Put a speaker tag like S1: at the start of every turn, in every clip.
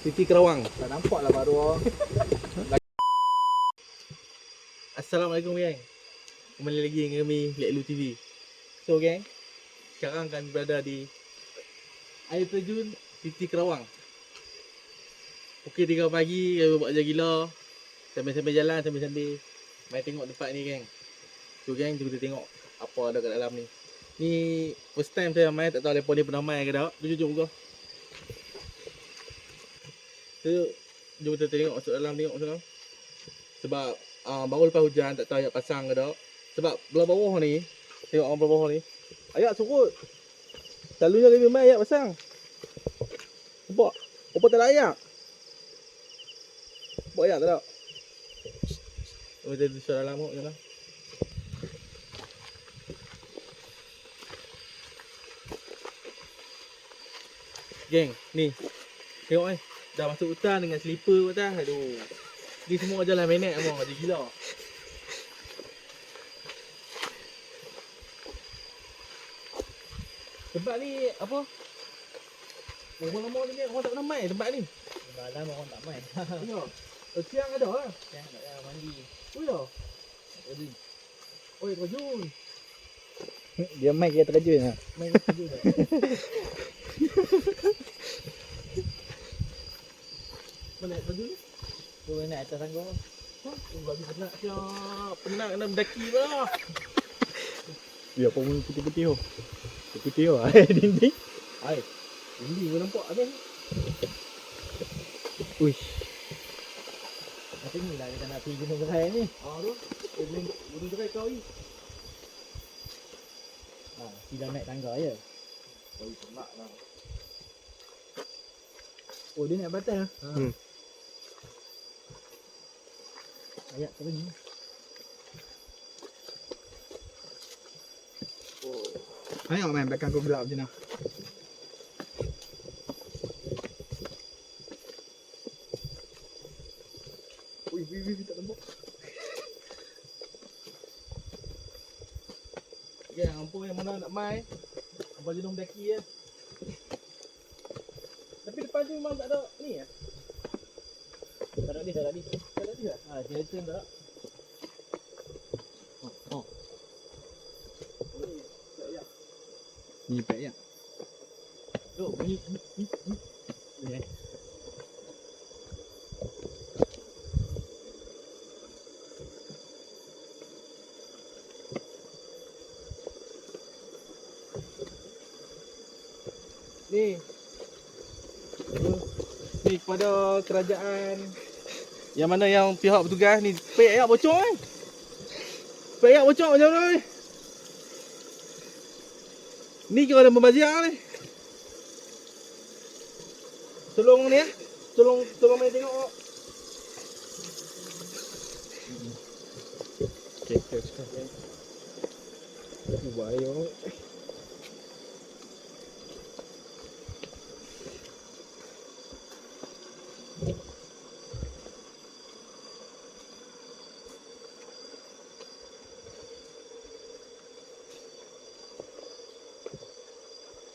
S1: Titi Kerawang.
S2: Tak nampak lah baru.
S1: Assalamualaikum gang. Kembali lagi dengan kami Lek Lu TV. So gang, sekarang kami berada di air terjun Titi Kerawang. Pukul 3 pagi kami buat kerja gila. Sambil-sambil jalan, sambil-sambil main tengok tempat ni gang. So gang, jom kita tengok apa ada kat dalam ni. Ni first time saya main, tak tahu mereka ni pernah main ke tak. Jom buka. So, jom kita tengok masuk dalam, tengok masuk dalam. Sebab baru lepas hujan, tak tahu ayat pasang ke tak. Sebab belah bawah ni, tengok orang belah bawah ni, ayat surut. Selalunya lebih main ayat pasang. Nampak? Apa tak ada ayat? Nampak ayat tak ada? Oh, kita masuk dalam tu, jalan. Geng, ni. Tengok ni. Dah masuk hutan dengan slipper kat atas. Aduh. Ni semua jalan menek abang, ada gila. Tempat ni apa? Orang lama ni orang tak pernah main tempat ni.
S2: Malam orang tak main.
S1: Tengok. Siang ada lah.
S2: Yang nak mandi.
S1: Oh ya. Oi, terjun.
S2: Dia main kira terjun lah.
S1: Main terjun tak? Mana terjun ni?
S2: Boleh naik atas tangga.
S1: Oh, bagi penat siap. Penat kena mendaki lah.
S2: Ya, apa pun putih-putih tu. Putih tu. Air dinding.
S1: Hai. Ini kau nampak habis.
S2: Uish. Macam ni lah kita nak pergi Gunung Gerai ni.
S1: Tu. Gunung Gerai kau ni.
S2: Tidak naik tangga je.
S1: Kau penat lah.
S2: Oh, dia naik batas lah. Ayat turun ni. Tengok main belakang aku gelap macam mana.
S1: Ui, tak nampak. Ya, hampa yang mana nak main. Hampa jenuh mendaki je. Tapi depan tu memang tak ada ni ya.
S2: Tak ada ni, tak ada ni.
S1: Tak ada dia.
S2: Skeleton tak? Oh. Ni pek ya.
S1: Tu, bunyi.
S2: Ya.
S1: Ni. Ni kepada kerajaan yang mana yang pihak bertugas ni pek ayat bocor kan. Pek ayat bocor macam mana ni? Ni kira ada membazir ni. Tolong ni ya. Tolong main tengok.
S2: Okey, okey. Ni bahaya.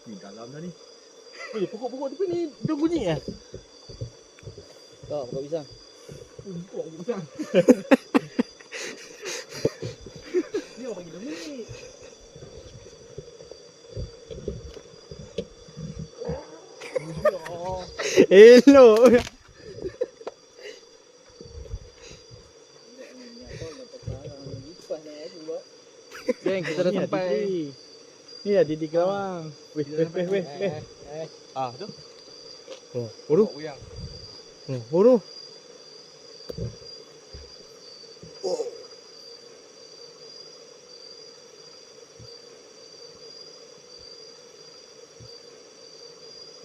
S2: Ni dalam dah ni.
S1: Pokok-pokok tepi ni dia bunyi eh?
S2: Tak, buka pisang.
S1: Pokok pisang. Dia orang bagi dia bunyi.
S2: Hello.
S1: Geng, kita dah sampai.
S2: Ni dah Titi Kerawang. Weh.
S1: Tu.
S2: Oh, boru.
S1: Uyang.
S2: Oh, boru.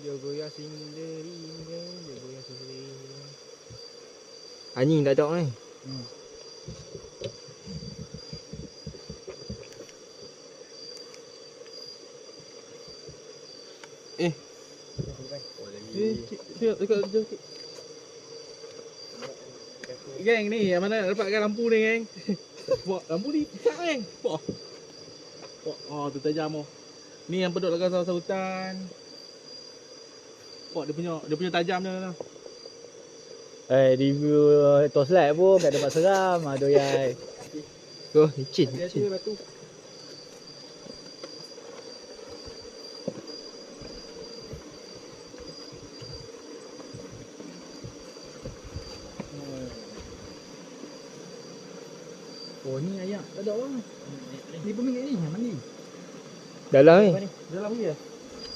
S1: Dia goyah sendiri, dia goyah sendiri. Anjing dah ada ni. Tengok dekat. Geng ni, yang mana nak dapatkan lampu ni geng. Wah, lampu ni besar geng. Wah. Oh, tu tajam oh. Ni yang peduk dekat kawasan hutan. Wah, dia punya tajam dia.
S2: Review Toslight pun kat tempat seram. Aduh yai. Oh, licin.
S1: Hati-hati batu.
S2: Oh ni ayak. Tak ada orang. Ni pemilik ni yang mandi. Dalam ni.
S1: Dalam ni ya?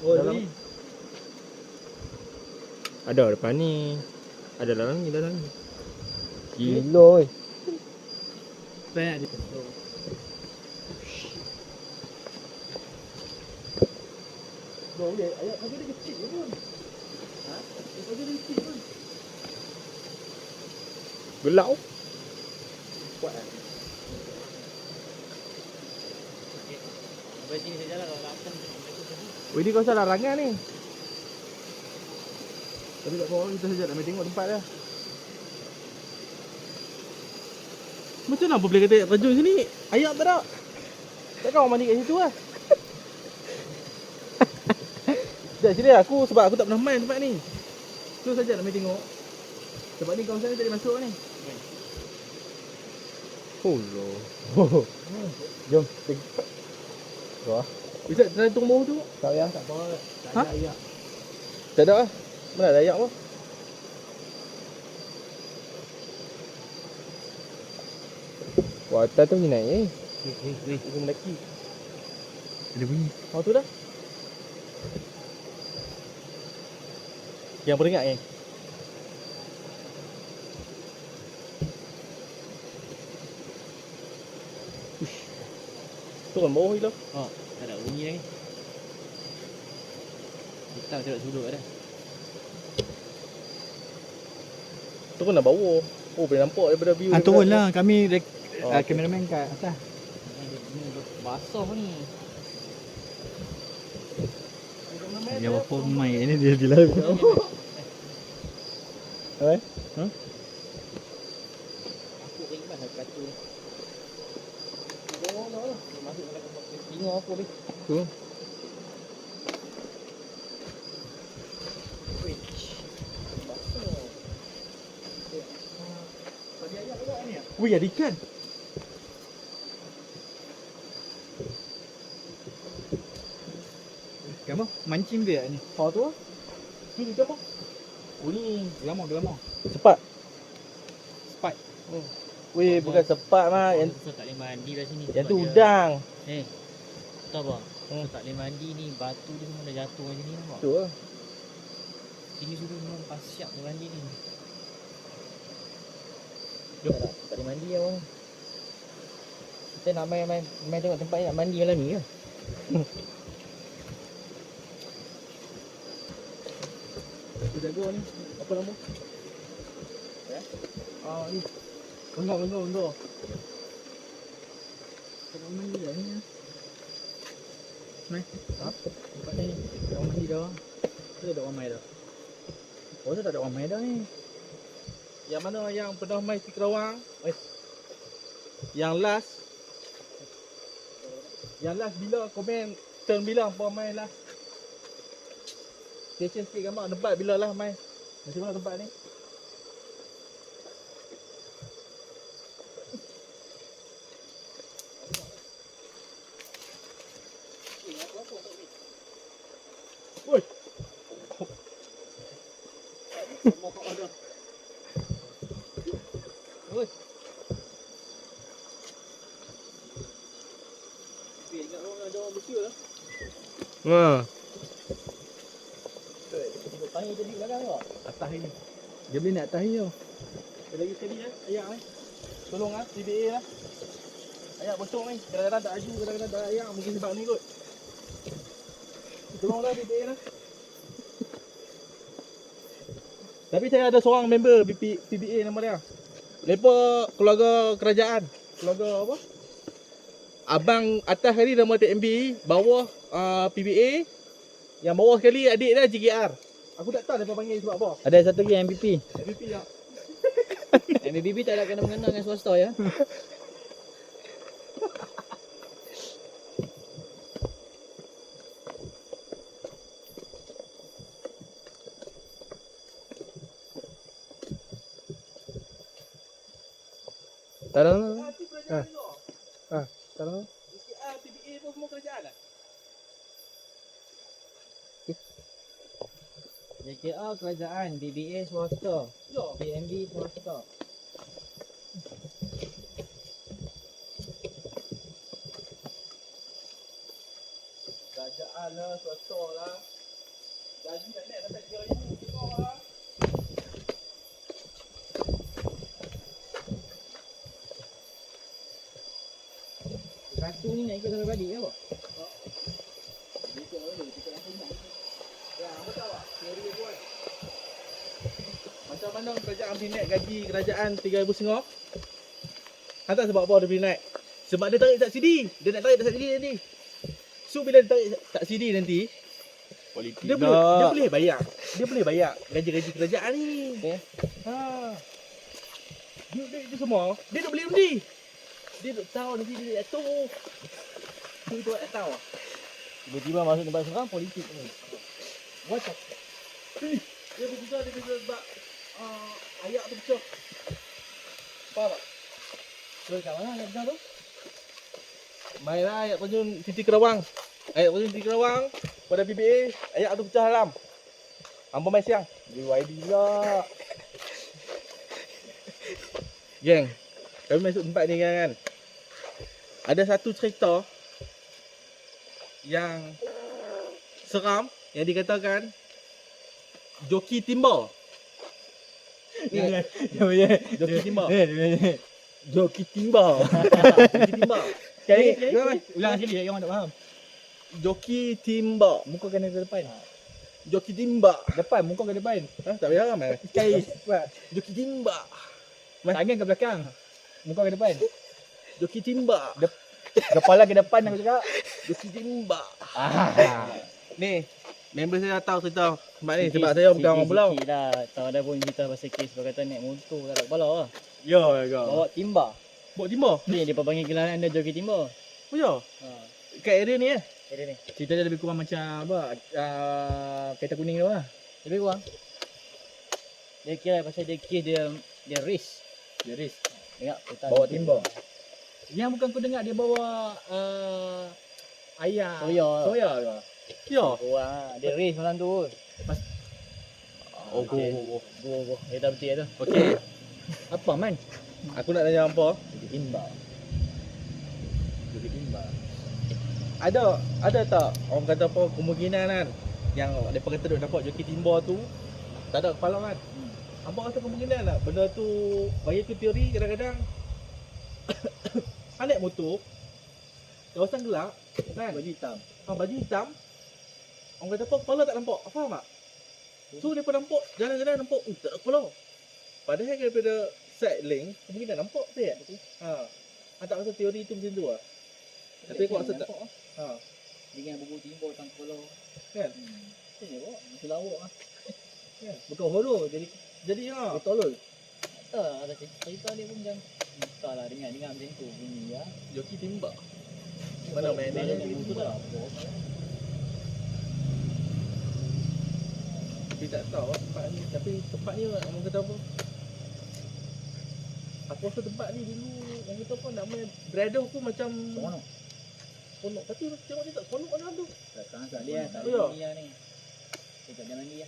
S2: Oh
S1: Dalam.
S2: ni. Ada depan ni. Ada dalam ni, dalam ni. Gila oi. Banyak dia.
S1: Bro, dia ayat kaki dia kecil je pun. Ha? Kaki dia kecil pun.
S2: Gelap.
S1: Kuat kan?
S3: Sampai sini saja lah kalau lapar.
S1: Oh, ini kau salah larangan ni. Tapi tak apa, kita saja nak main tengok tempat dia. Macam mana boleh kata terjun sini? Ayak tak ada. Takkan orang mandi kat situ lah. Sekejap sini aku sebab aku tak pernah main tempat ni. Tu saja nak main tengok. Sebab ni kawasan ni tak boleh masuk ni.
S2: Oh loh. Jom. Wah.
S1: Bisa tergantung bawah tu.
S2: Tak payah, tak apa. Tak
S1: Ha?
S2: ada ayak.
S1: Tak ada lah. Mana ada ayak pun.
S2: Wah, atas tu pergi naik ni.
S1: Itu mendaki.
S2: Ada bunyi.
S1: Oh tu dah. Yang beringat ni. Turun bawah tu.
S3: Oh, tak ada bunyi lagi. Hitam tak sudut dah.
S1: Turun dah bawah. Oh boleh nampak daripada view.
S2: Turun lah. Kami
S1: Oh, okay.
S2: kameraman kat atas.
S3: Ni basah ni.
S2: Dia apa main ni dia live. Apa?
S3: Aku ringan nak kata ni. Masuk dalam tengok aku ni.
S1: Tu. Wih, ada ikan.
S2: Kamu mancing dia ni.
S1: Oh tu. Tu ikan apa? Oh ni
S2: Gelamau.
S1: sepat.
S2: Spike.
S1: Wih, bukan sepat mah. Yang
S3: So tak boleh mandi kat sini.
S1: yang
S3: sebab
S1: tu
S3: dia-
S1: udang.
S3: Tahu apa? So tak boleh mandi ni, batu dia semua dah jatuh kat sini nampak.
S1: Tu lah.
S3: Sini sudah memang pasiak boleh mandi ni. Jom. Tak boleh mandi lah orang. Kita nak main tengok tempat ni nak mandi malam ni ke?
S1: Tu jaga ni. Apa nama? Ya? Ah ni. Bengkok.
S2: Tak nak mandi dah ni. Mai.
S1: Ha?
S2: Tempat ni. Tak mandi dah. Tu ada orang main dah. Oh, tu tak ada orang main dah ni.
S1: Yang mana yang pernah main di Kerawang? Yang last. Yang last bila komen turn bila apa main last? Station sikit gambar tempat bila lah main. Macam mana tempat ni? Oi. Oi. Ingat orang ada orang bersih lah.
S2: Ha.
S3: Tanya jadi belakang ni, Pak.
S1: Atas ini.
S2: Dia boleh naik atas ni tau.
S1: Sekali lagi sekali ayak ni. Tolong TBA lah. Ayak bosong ni. Kadang-kadang tak aju, kadang-kadang tak ayak. Mungkin sebab ni kot. Tolonglah TBA lah. Tapi saya ada seorang member PBA nama dia. Lepa keluarga kerajaan. Keluarga apa? Abang atas sekali nama TMB, bawah PBA. Yang bawah sekali adik dia JKR. Aku tak tahu mereka panggil sebab apa.
S2: Ada satu lagi MVP.
S1: MVP yang
S3: MBB tak ada kena-mengena dengan swasta ya.
S2: Tak ada.
S1: Itu kerajaan juga.
S2: Tak ada.
S1: DKR, TBA pun semua kerajaan lah.
S3: JKR kerajaan, BBA swasta,
S1: Ya.
S3: BNB swasta.
S1: Kerajaan lah, swasta lah. Gaji tak naik sampai 3,000. Tengok lah.
S3: Satu ni nak ikut sampai balik ke apa?
S1: Ya, betul tak? Teori dia buat. Macam mana kerajaan boleh naik gaji kerajaan 3,500? Hantar sebab apa dia boleh naik? Sebab dia tarik subsidi. Dia nak tarik subsidi nanti. So bila dia tarik subsidi nanti,
S2: Politik
S1: dia boleh bayar. Dia boleh bayar gaji-gaji kerajaan ni.
S3: Okey.
S1: Ha. Duit itu semua, dia nak beli undi. Dia duk tahu nanti dia jatuh. Tu tak tahu.
S3: Tiba-tiba masuk tempat seorang politik ni.
S1: What the? Dia berguna sebab ayat tu pecah. Faham tak?
S3: Terus kat mana nak tu?
S1: Mainlah ayat terjun Titi Kerawang. Ayat terjun Titi Kerawang pada PBA, ayat tu pecah dalam. Hangpa main siang. BYD pula. Geng, kami masuk tempat ni kan. Ada satu cerita yang seram yang dikatakan joki timba. Ni joki timba.
S3: Joki timba.
S1: Joki timba.
S3: Sekali, ulang sekali yang orang tak faham.
S1: Joki timba.
S3: Muka kena ke depan.
S1: Joki timba.
S3: Depan, muka ke depan.
S1: Ha, tak payah ramai.
S3: Sekali. Buat.
S1: Joki timba.
S3: Tangan ke belakang. Muka ke depan.
S1: Joki timba.
S3: Kepala ke depan aku cakap.
S1: Joki timba.
S3: Ah.
S1: Ni, member saya dah tahu cerita tempat ni sebab saya bukan orang Pulau.
S3: Sikit lah. Tak ada pun cerita pasal kes berkata naik motor tak ada kepala lah.
S2: Ya ke?
S3: Bawa timba.
S1: Bawa timba.
S3: Ni dia panggil gelaran dia joki timba.
S1: Oh ya.
S3: Ha.
S1: Kat area ni
S3: Ada ni.
S2: Cerita dia lebih kurang macam apa? Kereta kuning tu lah.
S3: Lebih kurang. Dia kira pasal dia kes dia race.
S2: Dia race.
S3: Tengok kita
S2: Bawa timba. Yang bukan kau dengar dia bawa ayam.
S3: Soya.
S2: Soya ke?
S1: Ya.
S3: Kurang lah. Dia race malam tu.
S1: Oh,
S3: Okey. Go. Dia dah betul tu.
S1: Okey.
S3: Apa man?
S1: Aku nak tanya apa?
S3: Joki timba. Joki timba.
S1: Ada tak orang kata apa kemungkinan kan yang depa kata duk dapat joki timba tu tak ada kepala kan? Apa rasa kemungkinan tak benda tu bagi aku teori kadang-kadang naik motor kawasan gelap kan?
S3: Baju hitam.
S1: Baju hitam. Orang kata apa kepala tak nampak. Faham tak? So depa nampak jalan-jalan nampak tak ada kepala. Padahal daripada side link kemungkinan nampak tu ya. Tak rasa teori tu macam tu lah. Tapi aku rasa tak. Ha.
S3: Dengan buku timba tang kepala.
S1: Kan?
S3: Ni bawa mesti lawak ah.
S1: Kan?
S3: Bukan holo jadi
S1: Jadi
S3: tolol. Tak ada cerita dia pun jangan entahlah dengar macam tu bunyi ya.
S1: joki timba. Mana main dia?
S3: Itu tak apa.
S1: Tapi tak tahu lah tempat ni. Tapi tempat ni orang kata apa? Aku rasa tempat ni dulu orang kata apa nama Brado pun macam
S3: Sono.
S1: ponok. Tapi tengok dia tak ponok mana tu.
S3: Sekarang tak dia tak
S1: Ya.
S3: ada mandi ni. Dia tak ada mandi ya.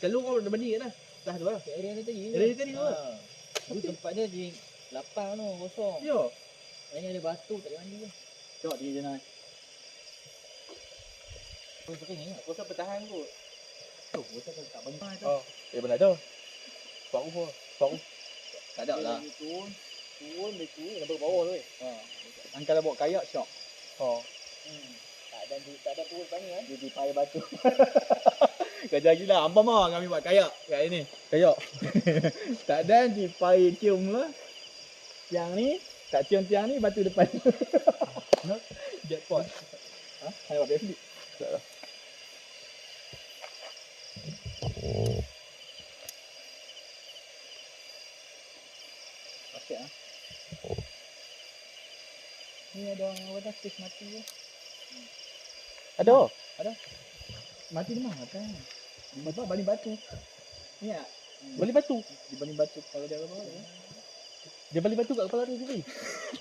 S1: Kalau orang dah mandi kan lah. Dah tu lah.
S3: Kat area ni tadi.
S1: Area tadi tu lah.
S3: Tapi tempat dia di lapang tu kosong.
S1: Ya.
S3: Ini ada batu tak ada mandi ke. Tengok dia jangan. Oh, tu ni.
S1: Aku rasa bertahan kot.
S3: Tu, kita tak benda tu.
S1: Oh. Benar tu. Baru pun. Baru.
S3: Tak ada lah.
S1: Turun. Dia turun. Nampak bawah tu.
S3: Ha. Angkala bawa kayak syok.
S1: Oh.
S3: Tak ada turun pani kan?
S2: Dia dipai batu. Kerja gila. Apa mau kami buat kayak kat ini?
S1: Kayak.
S2: Tak ada dipai cium lah. Tiang ni, tak cium tiang ni batu depan.
S1: Jackpot.
S2: Ha? Hai buat biasa.
S1: Tak lah.
S3: Okey ah. Ni ada orang apa dah kes mati ke?
S1: Ada.
S2: Mati di mana kan? Di mana baling batu. Ni ah.
S1: Boleh batu.
S2: Di baling batu kalau dia apa?
S1: Dia balik batu kat kepala dia sendiri.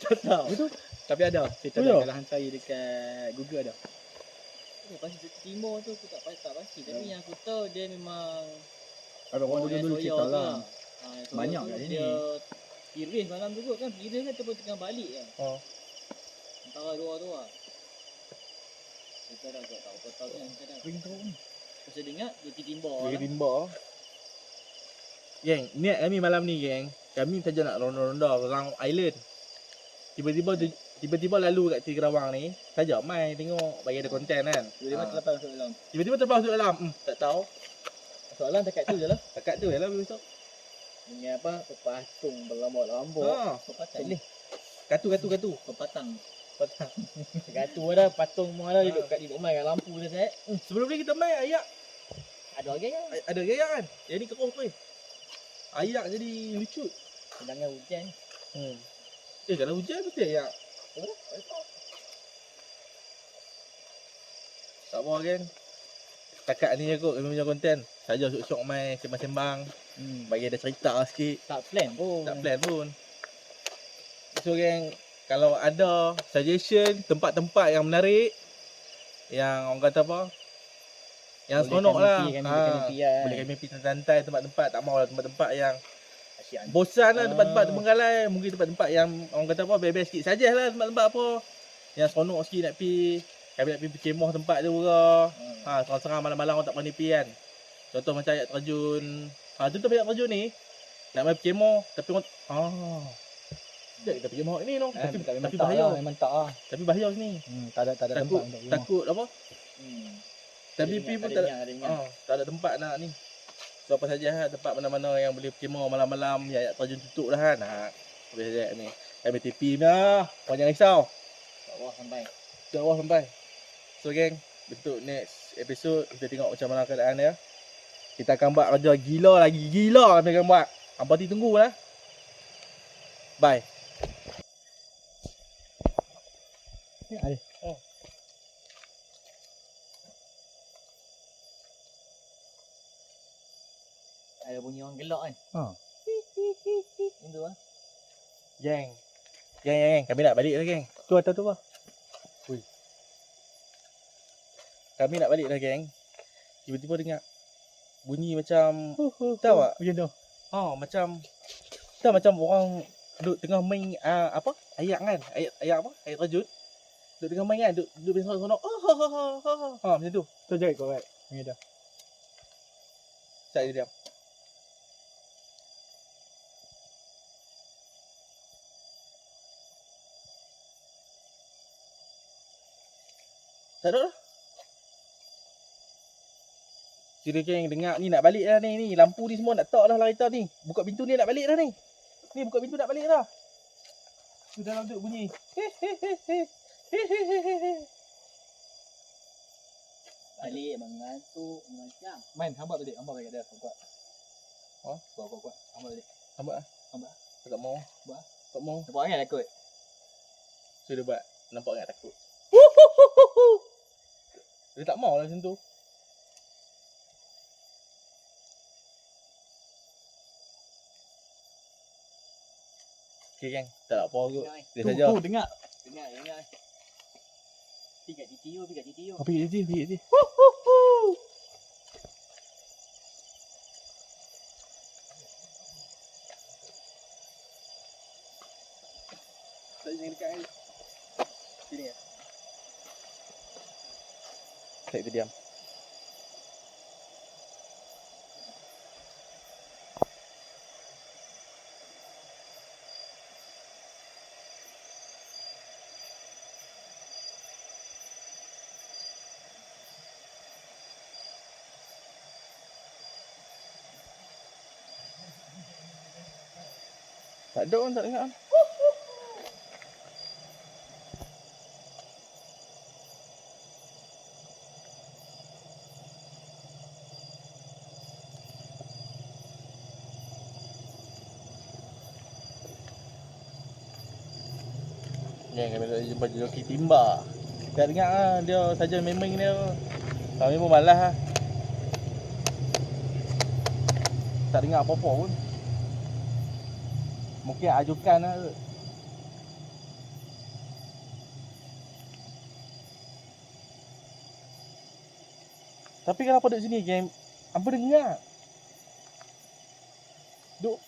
S3: Tak tahu.
S1: Betul?
S3: Tapi ada. Cerita
S1: Oh, ya?
S3: dia hantar dekat Google ada.
S4: Pasir timur tu aku tak pasti. Tapi yang aku tahu dia memang
S3: Ada orang dulu
S4: Soya
S3: cerita
S4: tu
S3: lah.
S4: Soya
S3: Banyak
S4: tu
S3: kat sini.
S4: Dia iris malam tu kot kan. Iris kan ataupun tengah balik kan.
S1: Oh.
S4: Antara dua tu lah. Kadang-kadang tak tahu. Kau tahu kan kadang.
S3: Ring teruk ni.
S4: Pasal dia ingat dia timba
S1: Pergi
S4: lah.
S1: timba. Geng, niat kami malam ni geng. Kami saja nak ronda-ronda orang island. Tiba-tiba lalu kat Ti Kerawang ni, saja mai tengok bagi ada konten kan.
S3: Dia
S1: Ah.
S3: terlepas masuk dalam.
S1: Tiba-tiba terbang masuk dalam. Tak tahu.
S3: Soalan dekat tu je lah.
S1: Dekat tu je lah besok.
S3: Dengan apa? Pepatung berlambak-lambak.
S1: Ha.
S4: Pepatang.
S3: Ni.
S1: Katu.
S4: Pepatang.
S3: Gatu ada, patung semua ada duduk kat mai kat lampu je set.
S1: Sebelum ni kita main ayak.
S3: Ada lagi kan?
S1: Ada gayak kan. Yang ni keruh tu. Ayak jadi lucu.
S3: Sedangkan hujan.
S1: Kalau hujan mesti ayak. Tak apa kan. Takat ni je kot kami punya konten. Saja syok-syok main sembang-sembang. Bagi ada cerita sikit.
S3: Tak plan pun.
S1: Tak plan pun. So geng, kalau ada suggestion tempat-tempat yang menarik, yang orang kata apa, yang seronok lah. Boleh kami pergi santai tempat-tempat. Tak mahulah tempat-tempat yang
S3: Asyik
S1: bosan lah, tempat-tempat terbengkalai. Mungkin tempat-tempat yang orang kata apa, bebas sikit. Sajalah tempat-tempat apa yang seronok sikit nak pergi. Kami nak pergi kemah tempat tu ke. Serang-serang malam-malam orang tak berani pergi kan. Contoh macam ayat terjun. Contoh ayat terjun ni, nak main kemah tapi orang sekejap kita pergi kemah ni no. Tapi bahaya.
S3: Memang tak lah.
S1: Tapi bahaya sini.
S3: Tak ada tempat
S1: Takut
S3: untuk rumah.
S1: takut apa? Tapi pergi pun tak ada. Tak ada tempat nak ni. So apa saja tempat mana-mana yang boleh kemah malam-malam yang ayat terjun tutup dah kan. Boleh saja ni. Kami TP dah. Kau jangan risau.
S3: Tak bawah sampai.
S1: Kat bawah sampai. So geng, untuk next episode kita tengok macam mana keadaan dia. Kita akan buat kerja gila lagi. Gila kami akan buat. Hampa tunggu lah. Bye.
S3: Ada.
S4: Ada bunyi orang gelak kan. Itu lah.
S1: Geng. Geng. Kami nak balik dah geng.
S3: Tu atas tu apa?
S1: Kami nak balik dah geng. Tiba-tiba dengar bunyi macam tahu tak?
S3: Macam tu.
S1: Macam tahu macam orang duduk tengah main apa? Ayak kan? Ayak apa? Ayak terjun. Duduk tengah main kan? Duduk bersonok-sonok. Macam tu.
S3: Tu je korek. Macam tu.
S1: Saya diam. Tak ada lah. Kira geng dengar ni nak balik dah ni. Lampu ni semua nak tak dah lah kereta ni. Buka pintu ni nak balik dah ni. Ni buka pintu nak balik dah. Tu dalam tu bunyi.
S4: Balik mengantuk macam.
S3: Main hamba balik. Hamba balik dia. Kuat. Kuat. Hamba balik.
S1: Nampak lah.
S3: Nampak?
S1: Tak mau.
S3: Buat.
S1: Tak mau.
S3: Nampak kan takut?
S1: So dia buat. Nampak tak takut. Dia tak mau lah macam tu. Okay geng. Tak nak apa kot. Dia saja.
S3: Tu dengar.
S4: Dengar. Pergi kat TTU.
S1: Pergi dia. Tak jangan dekat ni. Sini ya. Kita diam. Tak ada orang tak dengar. Ni kami nak jumpa joki timba. Tak dengar lah. Dia saja memang dia. Kami pun malas lah. Tak dengar apa-apa pun. Mungkin ajukan lah. Tapi kenapa duduk sini geng? Apa dengar? Duk.